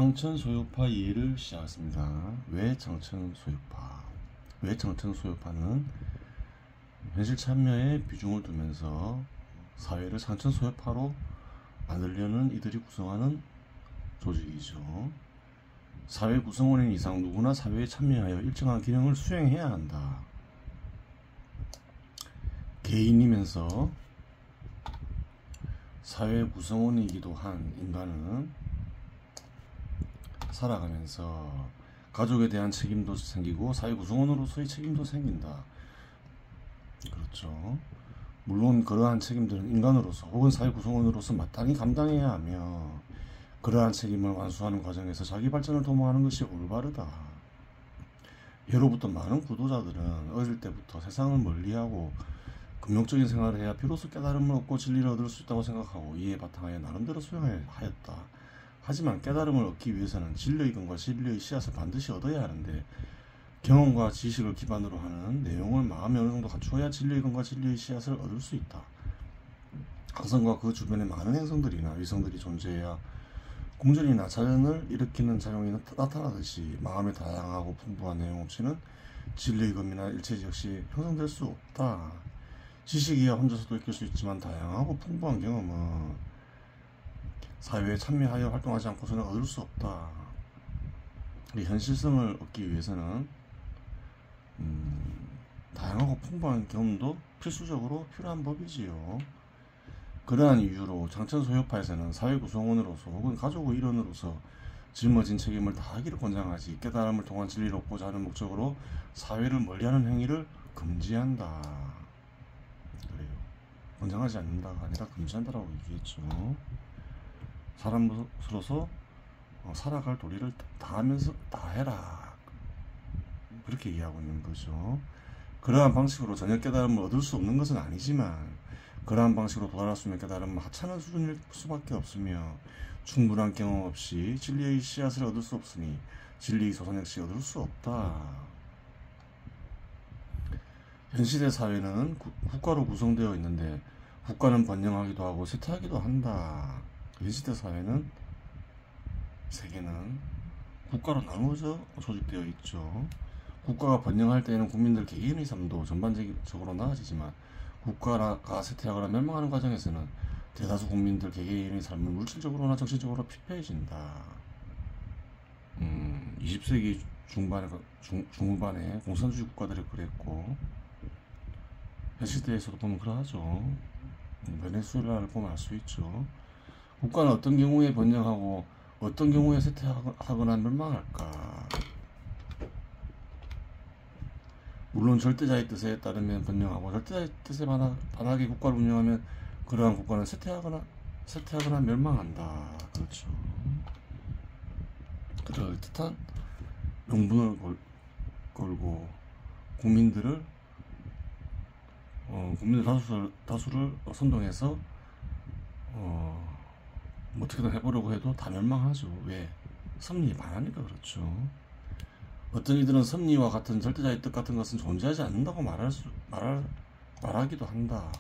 창천소유파 이해를 시작했습니다. 왜 창천소유파? 왜 창천소유파는 현실 참여에 비중을 두면서 사회를 창천소유파로 만들려는 이들이 구성하는 조직이죠. 사회 구성원인 이상 누구나 사회에 참여하여 일정한 기능을 수행해야 한다. 개인이면서 사회 구성원이기도 한 인간은 살아가면서 가족에 대한 책임도 생기고 사회 구성원으로서의 책임도 생긴다. 그렇죠. 물론 그러한 책임들은 인간으로서 혹은 사회 구성원으로서 마땅히 감당해야 하며 그러한 책임을 완수하는 과정에서 자기 발전을 도모하는 것이 올바르다. 예로부터 많은 구도자들은 어릴 때부터 세상을 멀리하고 금욕적인 생활을 해야 비로소 깨달음을 얻고 진리를 얻을 수 있다고 생각하고 이에 바탕하여 나름대로 수행하였다. 하지만 깨달음을 얻기 위해서는 진리의 근과 진리의 씨앗을 반드시 얻어야 하는데 경험과 지식을 기반으로 하는 내용을 마음에 어느 정도 갖추어야 진리의 근과 진리의 씨앗을 얻을 수 있다. 항성과 그 주변에 많은 행성들이나 위성들이 존재해야 공전이나 자연을 일으키는 작용이 나타나듯이 마음의 다양하고 풍부한 내용없이는 진리의 근이나 일체 역시 형성될 수 없다. 지식이야 혼자서도 익힐 수 있지만 다양하고 풍부한 경험은 사회에 참여하여 활동하지 않고서는 얻을 수 없다. 이 현실성을 얻기 위해서는 다양하고 풍부한 경험도 필수적으로 필요한 법이지요. 그러한 이유로 창천소유파에서는 사회 구성원으로서 혹은 가족의 일원으로서 짊어진 책임을 다하기를 권장하지 깨달음을 통한 진리를 얻고자 하는 목적으로 사회를 멀리하는 행위를 금지한다. 그래요. 권장하지 않는다가 아니라 금지한다라고 얘기했죠. 사람으로서 살아갈 도리를 다하면서 다해라. 그렇게 얘기하고 있는 거죠. 그러한 방식으로 전혀 깨달음을 얻을 수 없는 것은 아니지만 그러한 방식으로 도달할 수 있는 깨달음은 하찮은 수준일 수밖에 없으며 충분한 경험 없이 진리의 씨앗을 얻을 수 없으니 진리의 소선 역시 얻을 수 없다. 현실의 사회는 국가로 구성되어 있는데 국가는 번영하기도 하고 쇠퇴하기도 한다. 현시대 사회는 세계는 국가로 나누어져 조직되어 있죠. 국가가 번영할 때에는 국민들 개개인의 삶도 전반적으로 나아지지만 국가가 쇠퇴하거나 멸망하는 과정에서는 대다수 국민들 개개인의 삶은 물질적으로나 정신적으로 피폐해진다. 20세기 중후반에 공산주의 국가들이 그랬고 현시대에서도 보면 그러하죠. 베네수엘라를 보면 알 수 있죠. 국가는 어떤 경우에 번영하고 어떤 경우에 쇠퇴하거나 멸망할까? 물론 절대자의 뜻에 따르면 번영하고 절대자의 뜻에 반하게 국가를 운영하면 그러한 국가는 쇠퇴하거나 멸망한다. 그렇죠. 그럴듯한 명분을 걸고 국민들 다수를 선동해서 어떻게든 해보려고 해도 다 멸망하죠. 왜? 섭리에 반하니까 그렇죠. 어떤 이들은 섭리와 같은 절대자의 뜻 같은 것은 존재하지 않는다고 말하기도 한다.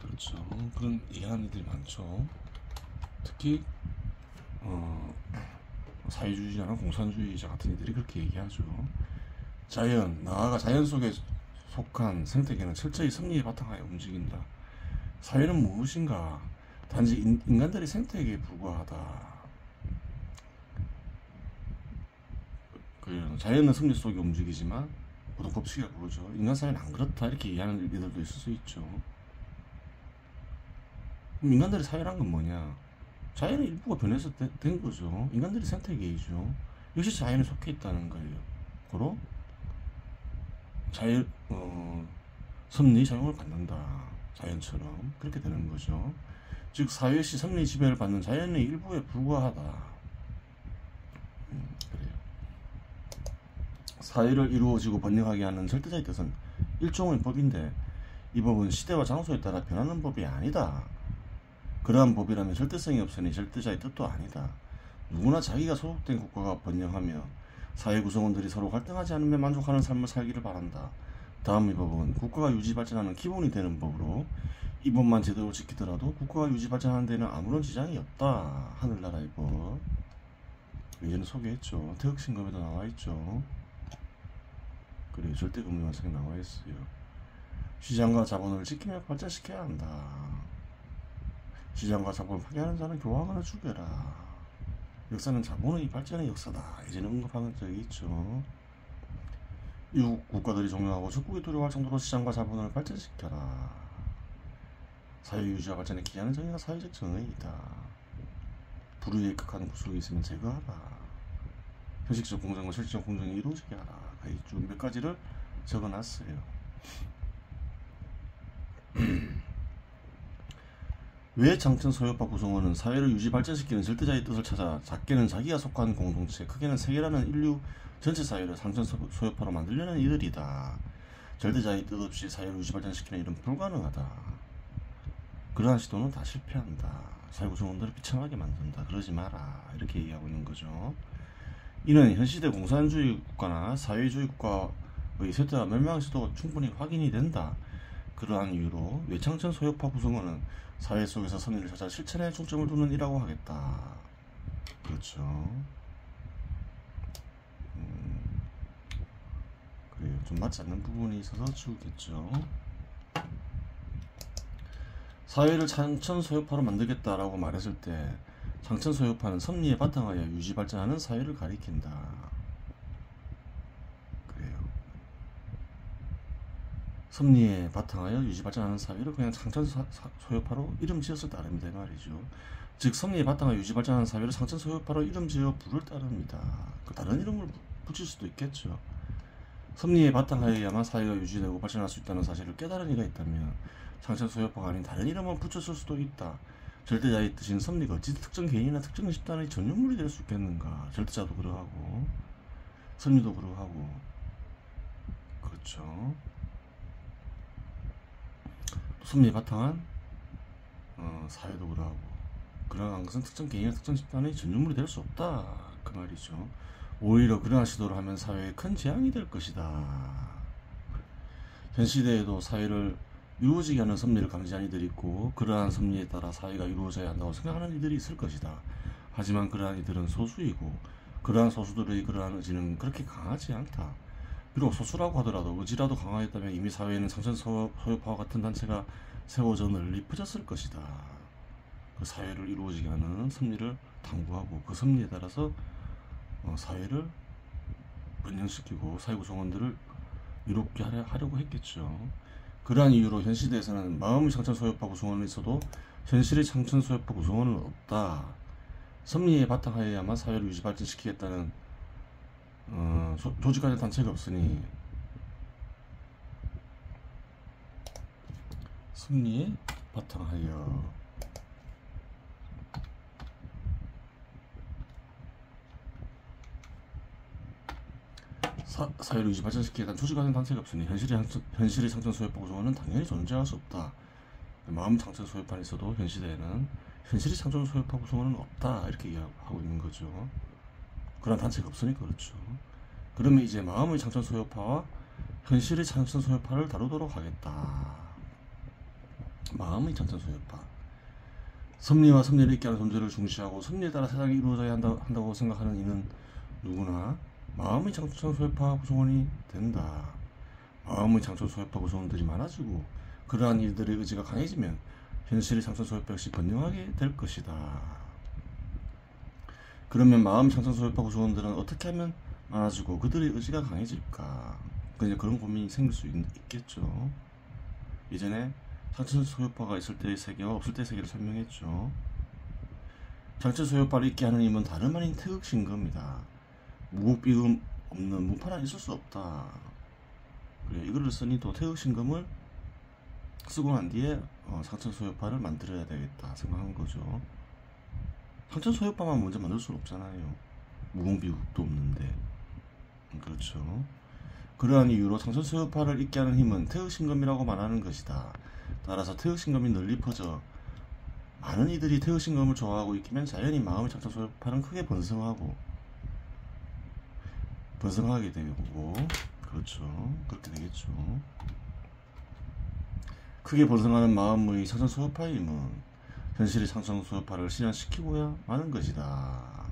그렇죠. 그런 이해하는 이들이 많죠. 특히 사회주의자나 공산주의자 같은 이들이 그렇게 얘기하죠. 나아가 자연 속에 속한 생태계는 철저히 섭리에 바탕하여 움직인다. 사회는 무엇인가? 단지 인간들이 생태계에 불과하다. 자연은 섭리 속에 움직이지만 보통 법칙이라 그러죠. 인간 사회는 안 그렇다 이렇게 얘기하는 이들도 있을 수 있죠. 그럼 인간들의 사회란 건 뭐냐? 자연의 일부가 변해서 된 거죠. 인간들이 생태계이죠. 역시 자연에 속해 있다는 거예요. 고로 섭리 작용을 받는다. 자연처럼 그렇게 되는 거죠. 즉 사회시 섭리 지배를 받는 자연의 일부에 불과하다. 그래요. 사회를 이루어지고 번영하게 하는 절대자의 뜻은 일종의 법인데 이 법은 시대와 장소에 따라 변하는 법이 아니다. 그러한 법이라면 절대성이 없으니 절대자의 뜻도 아니다. 누구나 자기가 소속된 국가가 번영하며 사회 구성원들이 서로 갈등하지 않으며 만족하는 삶을 살기를 바란다. 다음 이 법은 국가가 유지 발전하는 기본이 되는 법으로 이 법만 제대로 지키더라도 국가가 유지 발전하는 데는 아무런 지장이 없다. 하늘나라의 법. 예전에 소개했죠. 태극신검에도 나와있죠. 그래, 절대금리 완성에 나와있어요. 시장과 자본을 지키며 발전시켜야 한다. 시장과 자본을 파괴하는 자는 교황을 죽여라. 역사는 자본의 발전의 역사다. 예전에 언급한 적이 있죠. 이국 국가들이 종용하고 적국이 두려워할 정도로 시장과 자본을 발전시켜라. 사회 유지와 발전에 기여하는 정의가 사회적 정의이다. 불의에 극한 구속이 있으면 제거하라. 형식적 공정과 실질적 공정이 이루어지게 하라. 이 쭉 몇 가지를 적어놨어요. 왜 장천 소유파 구성원은 사회를 유지 발전시키는 절대자의 뜻을 찾아 작게는 자기가 속한 공동체, 크게는 세계라는 인류 전체 사회를 장천 소유파로 만들려는 이들이다. 절대자의 뜻 없이 사회를 유지 발전시키는 일은 불가능하다. 그러한 시도는 다 실패한다. 사회 구성원들을 비참하게 만든다. 그러지 마라. 이렇게 얘기하고 있는 거죠. 이는 현 시대 공산주의 국가나 사회주의 국가의 쇠퇴와 멸망 시도가 충분히 확인이 된다. 그러한 이유로 외창천 소유파 구성원은 사회 속에서 선의를 찾아 실천에 중점을 두는 이라고 하겠다. 그렇죠. 그래요. 좀 맞지 않는 부분이 있어서 지우겠죠. 사회를 장천 소유파로 만들겠다라고 말했을 때 장천 소유파는 섭리에 바탕하여 유지 발전하는 사회를 가리킨다. 그래요. 섭리에 바탕하여 유지 발전하는 사회를 그냥 장천 소유파로 이름 지었을 따릅니다. 이 말이죠. 즉 섭리에 바탕하여 유지 발전하는 사회를 장천 소유파로 이름 지어 부를 따릅니다. 그 다른 이름을 붙일 수도 있겠죠. 섭리에 바탕하여야만 사회가 유지되고 발전할 수 있다는 사실을 깨달은 이가 있다면 장천 소유파가 아닌 다른 이름을 붙였을 수도 있다. 절대자의 뜻인 섭리가 어찌 특정 개인이나 특정 집단의 전유물이 될 수 있겠는가. 절대자도 그러하고 섭리도 그러하고 그렇죠. 섭리에 바탕한 사회도 그러하고 그러한 것은 특정 개인이나 특정 집단의 전유물이 될 수 없다. 그 말이죠. 오히려 그러한 시도를 하면 사회에 큰 재앙이 될 것이다. 현 시대에도 사회를 이루어지게 하는 섭리를 강제한 이들이 있고 그러한 섭리에 따라 사회가 이루어져야 한다고 생각하는 이들이 있을 것이다. 하지만 그러한 이들은 소수이고 그러한 소수들의 그러한 의지는 그렇게 강하지 않다. 비록 소수라고 하더라도 의지라도 강화했다면 이미 사회에는 장천 소유파와 같은 단체가 세워져 널리 퍼졌을 것이다. 그 사회를 이루어지게 하는 섭리를 당부하고 그 섭리에 따라서 사회를 번영시키고 사회 구성원들을 이롭게 하려고 했겠죠. 그러한 이유로 현 시대에서는 마음의 장천 소유파 구성원은 있어도 현실의 장천 소유파 구성원은 없다. 섭리에 바탕하여야만 사회를 유지 발전시키겠다는 조직간의 단체가 없으니 섭리에 바탕하여 사회를 유지 발전시키겠다는 조직간의 단체가 없으니 현실의 장천 소유파 구성원은 당연히 존재할 수 없다. 마음 장천 소유파는 있어도 현 시대에는 현실의 장천 소유파 구성원은 없다. 이렇게 이야기하고 있는 거죠. 그런 단체가 없으니까 그렇죠. 그러면 이제 마음의 장천 소유파와 현실의 장천 소유파를 다루도록 하겠다. 마음의 장천 소유파. 섭리와 섭리를 있게 하는 존재를 중시하고 섭리에 따라 세상이 이루어져야 한다고 생각하는 이는 누구나 마음의 장천 소유파 구성원이 된다. 마음의 장천 소유파 구성원들이 많아지고 그러한 이들의 의지가 강해지면 현실의 장천 소유파 역시 번영하게 될 것이다. 그러면 마음 장천 소유파 구성원들은 어떻게 하면 많아지고 그들의 의지가 강해질까? 그런 고민이 생길 수 있겠죠. 예전에 장천 소유파가 있을 때의 세계와 없을 때의 세계를 설명했죠. 장천 소유파를 있게 하는 힘은 다름 아닌 태극신검이다. 무국비금 없는 무파란 있을 수 없다. 그래, 이거를 쓰니 또 태극신검을 쓰고 난 뒤에 장천 소유파를 만들어야 되겠다 생각한 거죠. 장천 소유파만 먼저 만들 수는 없잖아요. 무공비국도 없는데. 그렇죠. 그러한 이유로 장천 소유파를 있게 하는 힘은 태극신검이라고 말하는 것이다. 따라서 태극신검이 널리 퍼져 많은 이들이 태극신검을 좋아하고 있기면 자연히 마음의 장천 소유파는 크게 번성하게 되고 그렇죠. 그렇게 되겠죠. 크게 번성하는 마음의 장천 소유파의 힘은 현실의 장천 소유파를 실현시키고야 마는 것이다.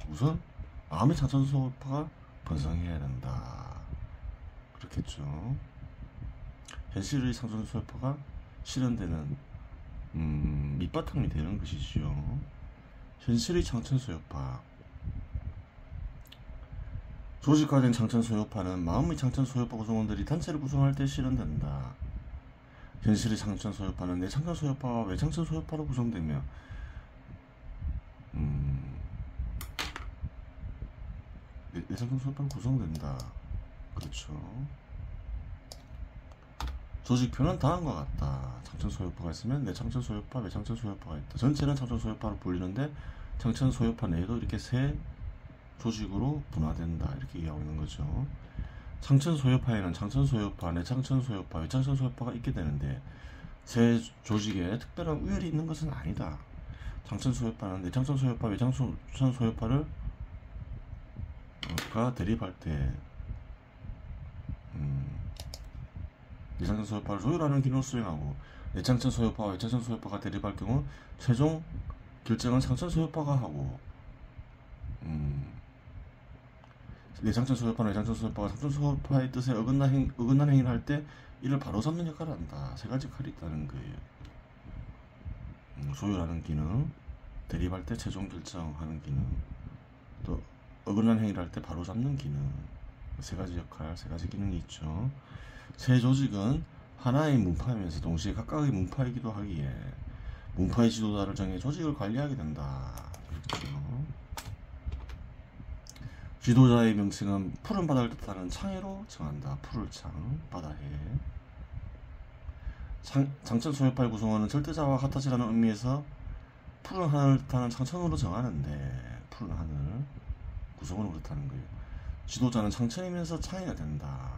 우선 마음의 창천소파가 번성해야 된다. 그렇겠죠. 현실의 창천소파가 실현되는 밑바탕이 되는 것이지요. 현실의 창천소요파, 조직화된 창천소요파는 마음의 창천소요파 구성원들이 단체를 구성할 때 실현된다. 현실의 창천소요파는 내 창천소요파와 외 창천소요파로 구성되며 내 창천소요파로 구성된다. 그렇죠. 조직표는 다음과 같다. 창천소요파가 있으면 내 창천소요파, 외 창천소요파가 있다. 전체는 창천소요파로 불리는데 창천소요파 내에도 이렇게 세 조직으로 분화된다. 이렇게 이해하고 있는 거죠. 창천소요파에는 창천소요파, 내 창천소요파, 외 창천소요파가 있게 되는데 세 조직에 특별한 우열이 있는 것은 아니다. 창천소요파는 내 창천소요파, 외 창천소요파를 대립할 때 내 창천소요파를 조율하는 기능을 수행하고 내 창천소요파와 외 창천소요파가 대립할 경우 최종 결정은 창천소요파가 하고 내 창천소요파나 외 창천소요파가 창천소요파의 뜻에 어긋난 행위를 할 때 이를 바로잡는 역할을 한다. 세 가지 역할이 있다는 거예요. 조율하는 기능, 대립할 때 최종 결정하는 기능, 또 어긋난 행위를 할 때 바로잡는 기능, 세 가지 역할, 세 가지 기능이 있죠. 세 조직은 하나의 문파이면서 동시에 각각의 문파이기도 하기에 문파의 지도자를 정해 조직을 관리하게 된다. 그렇죠. 지도자의 명칭은 푸른 바다를 뜻하는 창해로 정한다. 푸를 창, 바다해. 창천소요파의 구성원은 절대자와 같아지라는 의미에서 푸른 하늘을 뜻하는 창천으로 정하는데 푸른 하늘 구성원을 그렇다는 거예요. 지도자는 창천이면서 창해가 된다.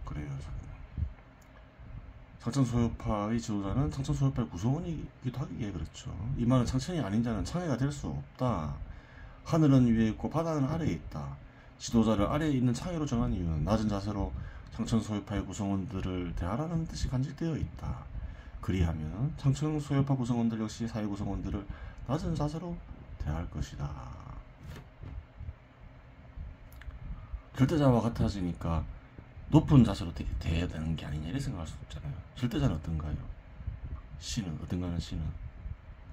그래요. 창천소요파의 지도자는 창천소요파의 구성원이기도 하기에 그렇죠. 이 말은 창천이 아닌 자는 창해가 될 수 없다. 하늘은 위에 있고 바다는 아래에 있다. 지도자를 아래에 있는 창해로 정한 이유는 낮은 자세로 창천소요파의 구성원들을 대하라는 뜻이 간직되어 있다. 그리하면 창천소요파 구성원들 역시 사회 구성원들을 낮은 자세로 대할 것이다. 절대자와 같아지니까 높은 자세로 대해야 되는 게 아니냐 이렇게 생각할 수 없잖아요. 절대자는 어떤가요? 신은 어떤가는 신은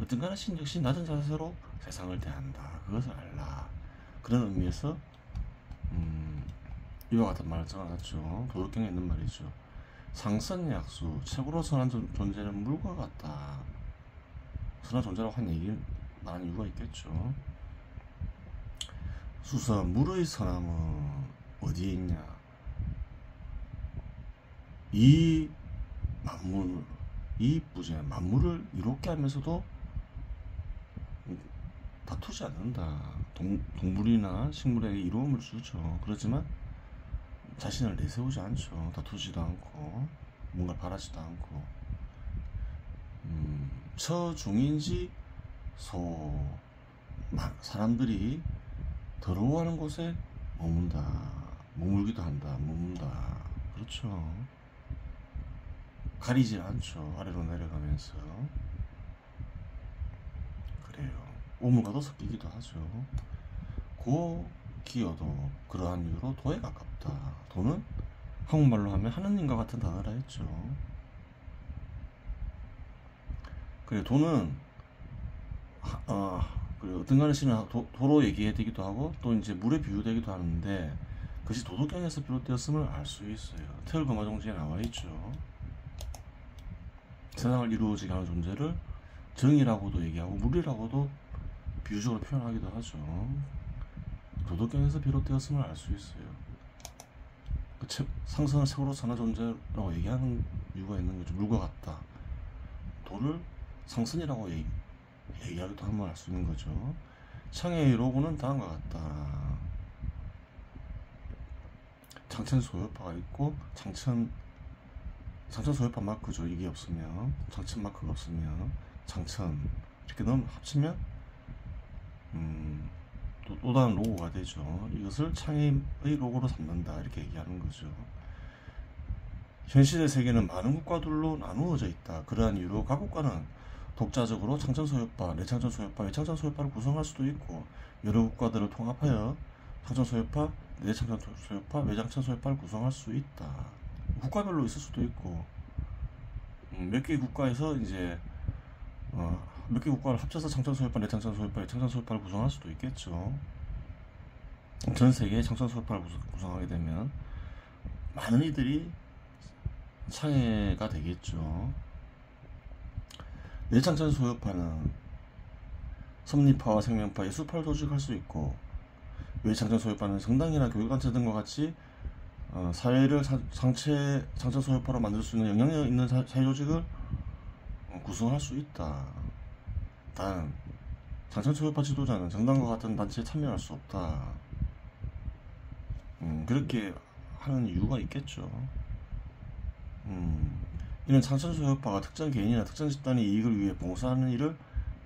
어떤가는 신 역시 낮은 자세로 세상을 대한다. 그것을 알라. 그런 의미에서 이와 같은 말을 적어놨죠. 도덕경에 있는 말이죠. 상선약수 최고로 선한 존재는 물과 같다. 선한 존재라고 한 얘기 말한 이유가 있겠죠. 수서 물의 선함은 어디에 있냐? 이 만물, 이 부재 만물을 이롭게 하면서도 다투지 않는다. 동물이나 식물에게 이로움을 주죠. 그렇지만 자신을 내세우지 않죠. 다투지도 않고 뭔가 바라지도 않고 처중인지 사람들이 더러워하는 곳에 머물기도 한다. 머문다. 그렇죠. 가리지 않죠. 아래로 내려가면서. 그래요. 우물과도 섞이기도 하죠. 기어도 그러한 이유로 도에 가깝다. 도는 한국말로 하면 하느님과 같은 단어라 했죠. 그래 도는 그리고 어떤 간의 신은 도로 얘기되기도 하고 또 이제 물에 비유되기도 하는데 그것이 도덕경에서 비롯되었음을 알 수 있어요. 태을검화종지에 나와 있죠. 세상을 이루어지게 하는 존재를 정이라고도 얘기하고 물이라고도 비유적으로 표현하기도 하죠. 도덕경에서 비롯되었음을 알 수 있어요. 상선을 최고로 선한 존재라고 얘기하는 이유가 있는 거죠. 물과 같다. 도를 상선이라고 얘기하기도 하면 알 수 있는 거죠. 창의 로고는 다음과 같다. 창천소요파가 있고 창천소요파 마크죠. 이게 없으면 창천 마크가 없으면 창천 이렇게 합치면 또 다른 로고가 되죠. 이것을 창의 로고로 삼는다 이렇게 얘기하는 거죠. 현실의 세계는 많은 국가들로 나누어져 있다. 그러한 이유로 각 국가는 독자적으로 창천소유파, 내창천소유파, 외창천소유파를 구성할 수도 있고 여러 국가들을 통합하여 창천소유파, 내창천소유파, 외창천소유파를 구성할 수 있다. 국가별로 있을 수도 있고 몇 개 국가에서 이제 몇 개 국가를 합쳐서 창천소유파, 내창천소유파, 외창천소유파를 구성할 수도 있겠죠. 전 세계의 창천소유파를 구성하게 되면 많은 이들이 상해가 되겠죠. 내창천소유파는 섭리파와 생명파, 예술파를 조직할 수 있고 외창천소유파는 정당이나 교육단체 등과 같이 사회를 창천소유파로 만들 수 있는 영향력 있는 사회조직을 구성할 수 있다. 단 창천소유파 지도자는 정당과 같은 단체에 참여할 수 없다. 그렇게 하는 이유가 있겠죠. 이는 창천소유파가 특정 개인이나 특정 집단의 이익을 위해 봉사하는 일을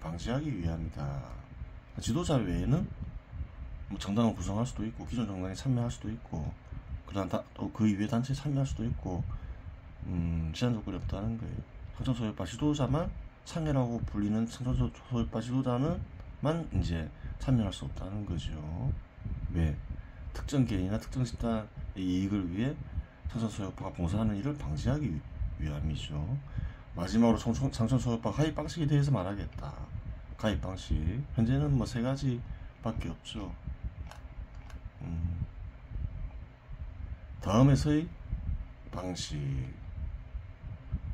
방지하기 위함이다. 지도자 외에는 뭐 정당을 구성할 수도 있고 기존 정당에 참여할 수도 있고 또 그 이외의 단체에 참여할 수도 있고 제한 조건이 없다는 거예요. 창천소유파 지도자만 상해라고 불리는 창천소유파 지도자는만 이제 참여할 수 없다는 거죠. 왜? 특정 개인이나 특정 집단의 이익을 위해 창천소유파가 봉사하는 일을 방지하기 위함이죠. 마지막으로 창천소유파 가입 방식에 대해서 말하겠다. 가입 방식 현재는 뭐 3가지밖에 없죠. 다음에서의 방식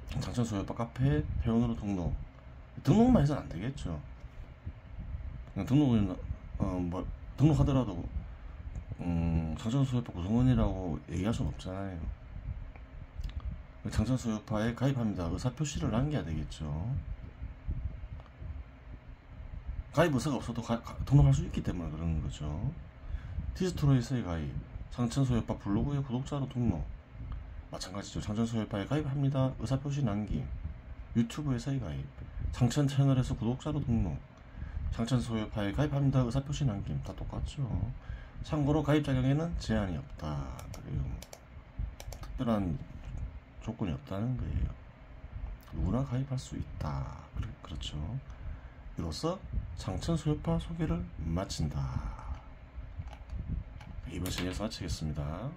창천소유파 카페 회원으로 등록만 해서는 안 되겠죠. 그냥 등록하더라도 창천소유파 구성원이라고 얘기할 수는 없잖아요. 창천소유파에 가입합니다. 의사표시를 남겨야 되겠죠. 가입 의사가 없어도 등록할 수 있기 때문에 그러는 거죠. 디스트로에서의 가입, 창천소유파 블로그의 구독자로 등록 마찬가지죠. 창천소유파에 가입합니다. 의사표시 남김. 유튜브에서의 가입, 창천 채널에서 구독자로 등록, 창천소유파에 가입합니다. 의사표시 남김. 다 똑같죠. 참고로 가입 자격에는 제한이 없다. 그리고 특별한 조건이 없다는 거예요. 누구나 가입할 수 있다. 그렇죠. 이로써 창천소유파 소개를 마친다. 이번 시간에서 마치겠습니다.